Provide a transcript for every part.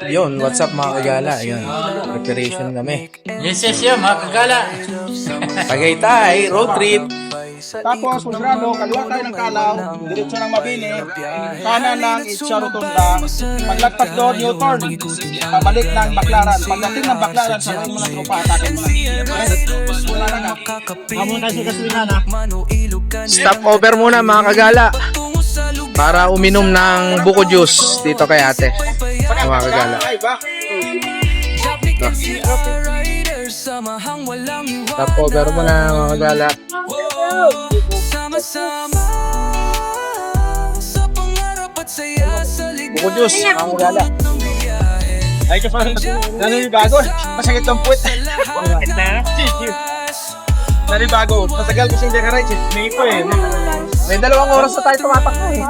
Yun, what's up mga kagala? Yun, preparation kami. Yes, yun, mga kagala. Tagaytay, road trip. Tapos, Masrado, kaliwa tayo ng Kalaw, diretso ng Mabini, kanan ng Itcha Rotunda, paglagpas doon, U-turn, pabalik ng Baklaran. Pagdating ng Baklaran, sabihin mo ng tropa, atakin mo lang. Wala na nga. Hamon tayo sa gasolina na. Stop over muna mga kagala para uminom ng buko juice dito kay ate. Mga kagala. Ay ba? Stop over muna mga kagala. Buko juice mga kagala. Ay, ka parang nanibago. Masakit ang puwet. Nanibago. Masagal ko siyang dekaray. May po eh. May 2 oras na tayo tumatakbo eh.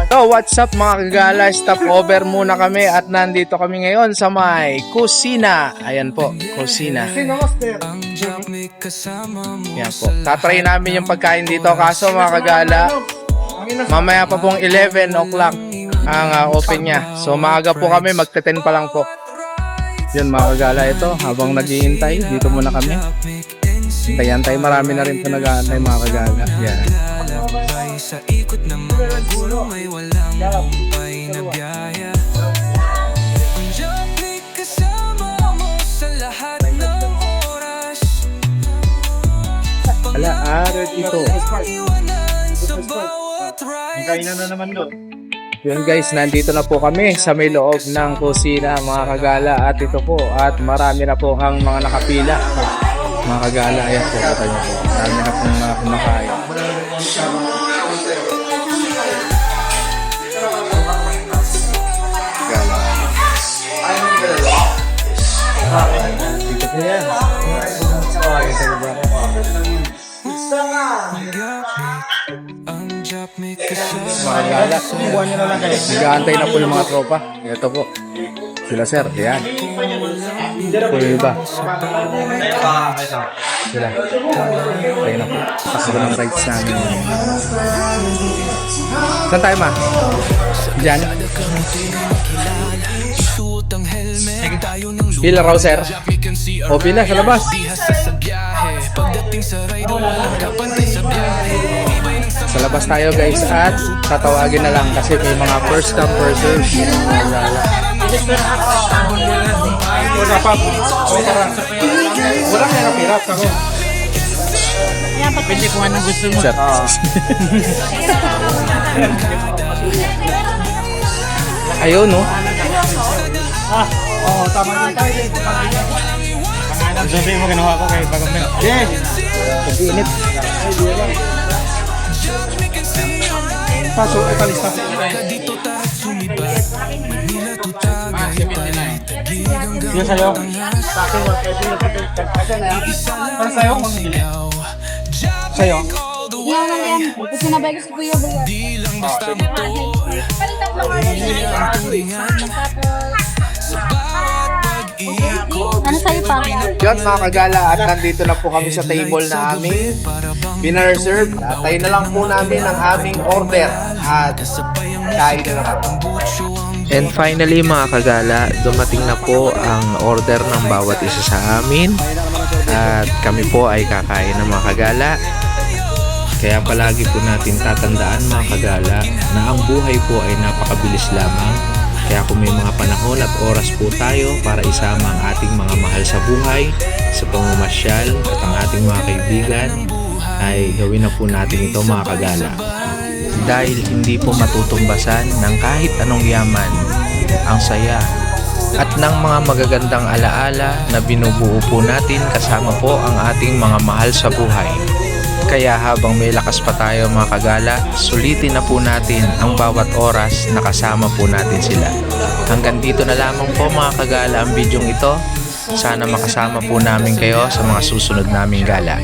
So, what's up mga kagala? Stop over muna kami at nandito kami ngayon sa may kusina. Ayan po, kusina. Ayan po. Tatry namin yung pagkain dito. Kaso mga kagala, mamaya pa pong 11 o'clock ang open niya. So, maaga po kami. Magte-10 pa lang po. Yan mga kagala, ito. Habang naghihintay, dito muna kami. Antay-antay. Marami na rin po nag-aantay mga kagala. Yan. Sa ikot ng mga gulong ay walang humpay na biyaya. Ang Japli kasama mo sa lahat ng oras. Ala, aral ito. Pangaiwanan sa bawat ride. Kainan na naman doon. Yun guys, nandito na po kami sa may loob ng kusina mga kagala. At ito po, at marami na po ang mga nakapila. Mga kagala, ayan po, kita nyo po. Marami na pong mga kumakain. Dito po yan. Ang Japli kasama. Mga kagala, Buwan nyo na lang kayo. nag-aantay na po yung mga tropa. Ito po. Sila sir, ayan. Po yung iba. Sila. Tayo na po. Pasok ng rides namin. Saan tayo ma? Diyan? Suot ang helmet, tayo ng Pila raw sir? O pila sa labas? lumihasa sa biyahe. Pagdating sa ride, kapantay sa biyahe. Sa labas tayo guys at tatawagin na lang kasi may mga first come first serve. Wala pa. Walang hirap-hirap ako. Pwede kung anong gusto mo. Sir. Ayun no? Oo, tama yun tayo. Sabi mo, ginawa ko kay Bagambel. Yes. Pag-iinit. Paso, italista. Dito tayo sumibat. Manila to Tagaytay. Tagig hanggang Sige sa'yo. Para sa'yo, silaw. sa'yo. Yan lang yan. Ito sinabay ko si Kuya Buya. Di lang basta motor. Palitan mo nga Ang turingan sa bawat pag-ikot. Ano sa'yo pa? Yun mga kagala at nandito na po kami sa table na aming pina-reserve. Tayo na lang po namin ang aming order at kain na lang. And finally mga kagala, dumating na po ang order ng bawat isa sa amin at kami po ay kakain ng mga kagala. Kaya palagi po natin tatandaan mga kagala na ang buhay po ay napakabilis lamang. Kaya kung may mga panahon at oras po tayo para isama ang ating mga mahal sa buhay, sa pamamasyal at ang ating mga kaibigan, ay gawin na po natin ito mga kagala. Dahil hindi po matutumbasan ng kahit anong yaman, ang saya at ng mga magagandang alaala na binubuo po natin kasama po ang ating mga mahal sa buhay. Kaya habang may lakas pa tayo mga kagala, sulitin na po natin ang bawat oras na kasama po natin sila. Hanggang dito na lamang po mga kagala ang bidyong ito. Sana makasama po namin kayo sa mga susunod naming gala.